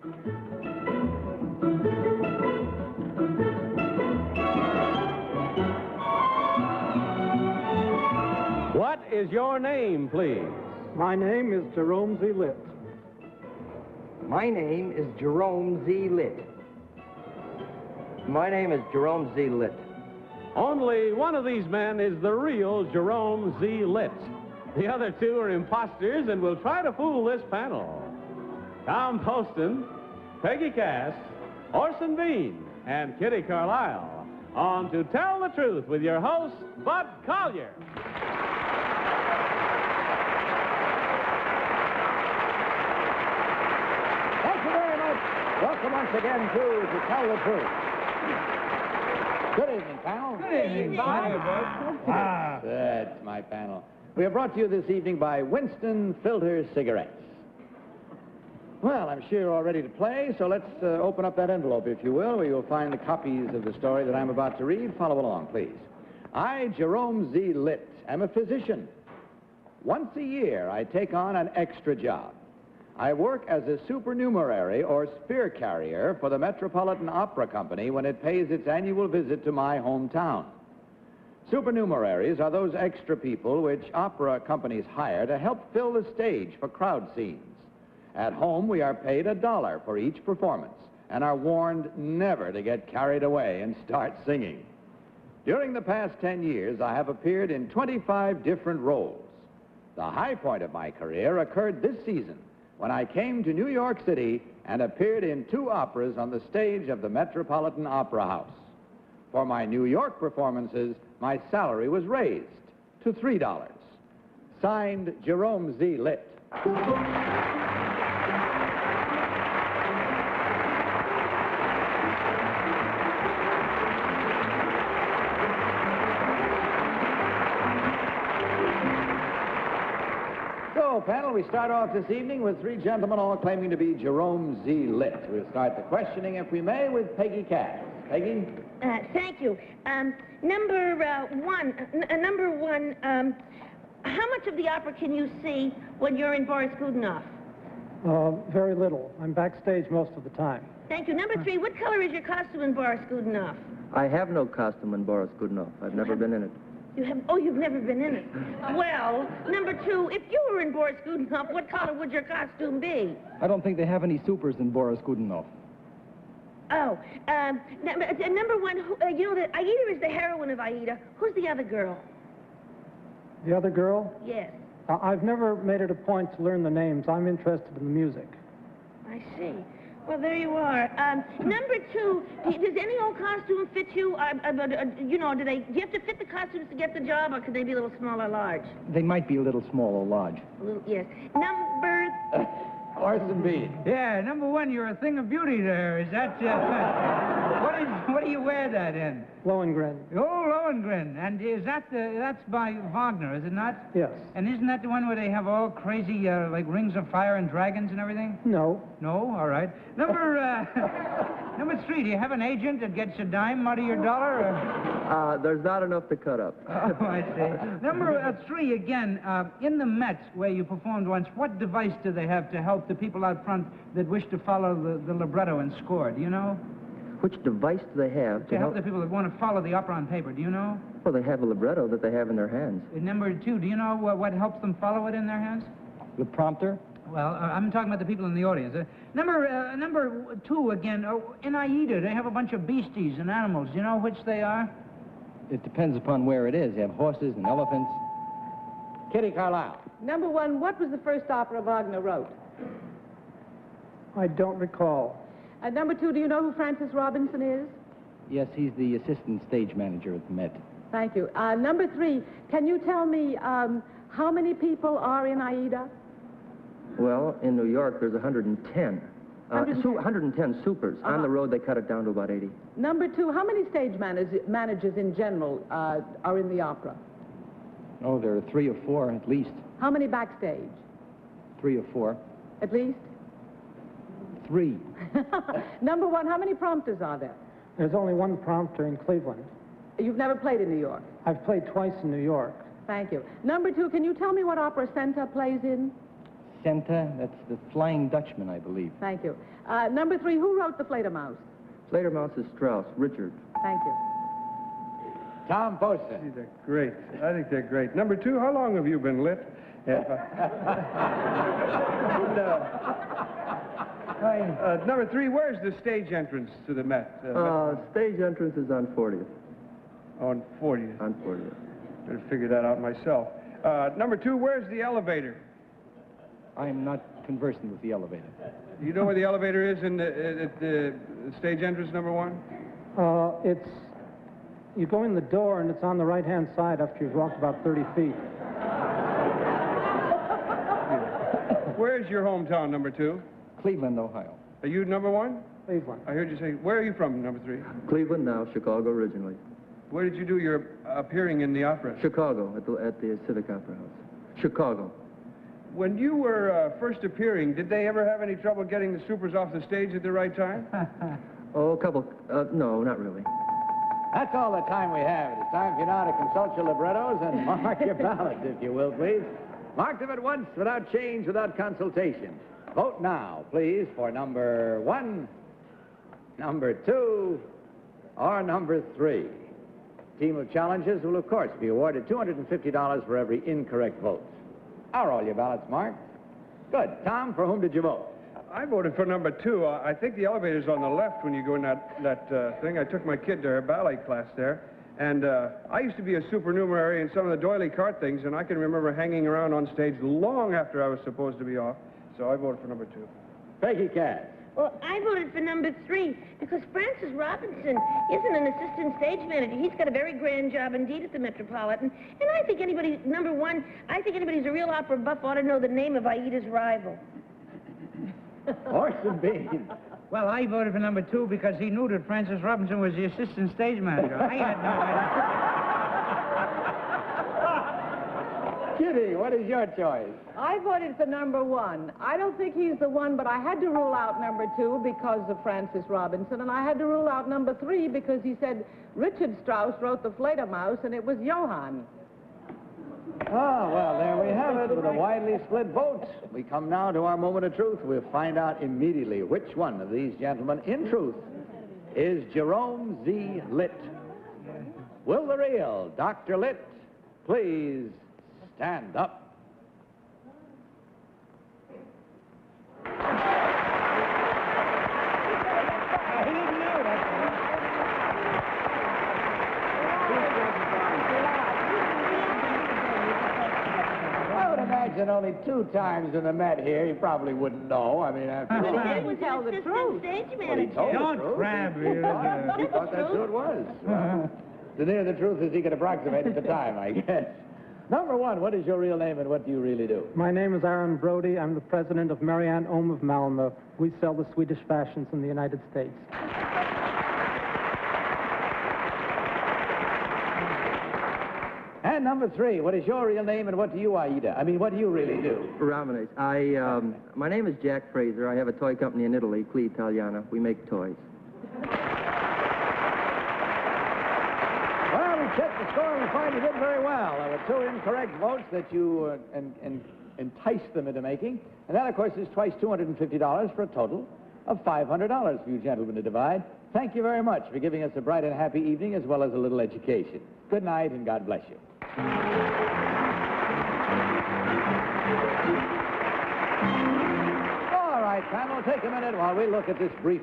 What is your name, please? My name is Jerome Z. Litt. My name is Jerome Z. Litt. My name is Jerome Z. Litt. Only one of these men is the real Jerome Z. Litt. The other two are imposters and will try to fool this panel. Tom Poston, Peggy Cass, Orson Bean, and Kitty Carlisle on To Tell the Truth with your host, Bud Collyer. Thank you very much. Welcome once again to Tell the Truth. Good evening, panel. Good evening, Bud. That's my panel. We are brought to you this evening by Winston Filter Cigarettes. Well, I'm sure you're all ready to play, so let's open up that envelope, if you will, where you'll find the copies of the story that I'm about to read. Follow along, please. I, Jerome Z. Litt, am a physician. Once a year, I take on an extra job. I work as a supernumerary or spear carrier for the Metropolitan Opera Company when it pays its annual visit to my hometown. Supernumeraries are those extra people which opera companies hire to help fill the stage for crowd scenes. At home, we are paid $1 for each performance and are warned never to get carried away and start singing. During the past 10 years, I have appeared in 25 different roles. The high point of my career occurred this season when I came to New York City and appeared in 2 operas on the stage of the Metropolitan Opera House. For my New York performances, my salary was raised to $3. Signed, Jerome Z. Litt. So, panel, we start off this evening with 3 gentlemen all claiming to be Jerome Z. Litt. We'll start the questioning, if we may, with Peggy Cass. Peggy? Thank you. Number one, how much of the opera can you see when you're in Boris Godunov? Very little. I'm backstage most of the time. Thank you. Number 3, what color is your costume in Boris Godunov? I have no costume in Boris Godunov. I've never been in it. You have? Oh, you've never been in it. Well, number 2, if you were in Boris Godunov, what color would your costume be? I don't think they have any supers in Boris Godunov. Oh, number 1, you know that Aida is the heroine of Aida. Who's the other girl? The other girl? Yes. I've never made it a point to learn the names. I'm interested in the music. I see. Well, there you are. Number 2, does any old costume fit you? You know, do you have to fit the costumes to get the job, or could they be a little small or large? They might be a little small or large. A little, yes. Number... Orson Bean. Yeah, number 1, you're a thing of beauty there. Is that, what do you wear that in? Lohengrin. Oh, Lohengrin. And is that, that's by Wagner, is it not? Yes. And isn't that the one where they have all crazy, like rings of fire and dragons and everything? No. No? All right. Number 3, do you have an agent that gets a dime out of your dollar? Or? There's not enough to cut up. Oh, I see. Number 3, again, in the Met, where you performed once, what device do they have to help the people out front that wish to follow the libretto and score? Do you know? Which device do they have To help the people that want to follow the opera on paper, do you know? Well, they have a libretto that they have in their hands. Number 2, do you know what helps them follow it in their hands? The prompter? Well, I'm talking about the people in the audience. Number 2, again, in Aida, they have a bunch of beasties and animals. Do you know which they are? It depends upon where it is. You have horses and elephants. Kitty Carlisle. Number 1, what was the first opera Wagner wrote? I don't recall. Number 2, do you know who Francis Robinson is? Yes, he's the assistant stage manager at the Met. Thank you. Number 3, can you tell me how many people are in Aida? Well, in New York, there's 110. 110 supers. On the road, they cut it down to about 80. Number 2, how many stage managers in general are in the opera? Oh, there are 3 or 4 at least. How many backstage? 3 or 4. At least? 3. Number 1, how many prompters are there? There's only one prompter in Cleveland. You've never played in New York? I've played twice in New York. Thank you. Number 2, can you tell me what opera Senta plays in? Center, that's the Flying Dutchman, I believe. Thank you. Number 3, who wrote The Fledermaus? Fledermaus is Strauss, Richard. Thank you. Tom Poston. Gee, they're great. I think they're great. Number 2, how long have you been lit? Number 3, where's the stage entrance to the Met? Stage entrance is on 40th. On 40th. On 40th. Better figure that out myself. Number 2, where's the elevator? I'm not conversant with the elevator. You know where the elevator is at the stage entrance, number 1? You go in the door, and it's on the right-hand side after you've walked about 30 feet. Where's your hometown, number 2? Cleveland, Ohio. Are you number 1? Cleveland. I heard you say, where are you from, number 3? Cleveland now, Chicago originally. Where did you do your appearing in the opera? Chicago, at the Civic Opera House. Chicago. When you were first appearing, did they ever have any trouble getting the supers off the stage at the right time? Oh, a couple. No, not really. That's all the time we have. It's time for you now to consult your librettos and mark your ballots, if you will, please. Mark them at once, without change, without consultation. Vote now, please, for number 1, number 2, or number 3. Team of challengers will, of course, be awarded $250 for every incorrect vote. Are all your ballots marked? Good. Tom, for whom did you vote? I voted for number 2. I think the elevator's on the left when you go in that thing. I took my kid to her ballet class there. And I used to be a supernumerary in some of the doily cart things, and I can remember hanging around on stage long after I was supposed to be off. So I voted for number 2. Peggy Cass. Well, I voted for number 3 because Francis Robinson isn't an assistant stage manager. He's got a very grand job indeed at the Metropolitan. And I think number 1, I think anybody who's a real opera buff ought to know the name of Aida's rival. Horse and beans. Well, I voted for number 2 because he knew that Francis Robinson was the assistant stage manager. I had no idea. Kitty, what is your choice? I voted for number 1. I don't think he's the one, but I had to rule out number 2 because of Francis Robinson, and I had to rule out number 3 because he said Richard Strauss wrote The Fledermaus, and it was Johann. Oh, well, there we have it with a widely split vote. We come now to our moment of truth. We'll find out immediately which one of these gentlemen, in truth, is Jerome Z. Litt. Will the real Dr. Litt please stand up? Only 2 times in the Met here, he probably wouldn't know. I mean, after all. But he was tell the truth. Stage manager. Don't crab. He thought that's who it was. Well, the nearer the truth as he could approximate at the time, I guess. Number 1, what is your real name and what do you really do? My name is Aaron Brody. I'm the president of Marianne Ohm of Malmö. We sell the Swedish fashions in the United States. And number 3, what is your real name and what do you, Aida? I mean, what do you really do? Ramines. My name is Jack Fraser. I have a toy company in Italy, Cli Italiana. We make toys. Well, we checked the score and we find you did very well. There were 2 incorrect votes that you enticed them into making. And that, of course, is twice $250 for a total of $500 for you gentlemen to divide. Thank you very much for giving us a bright and happy evening as well as a little education. Good night and God bless you. All right, panel, take a minute while we look at this brief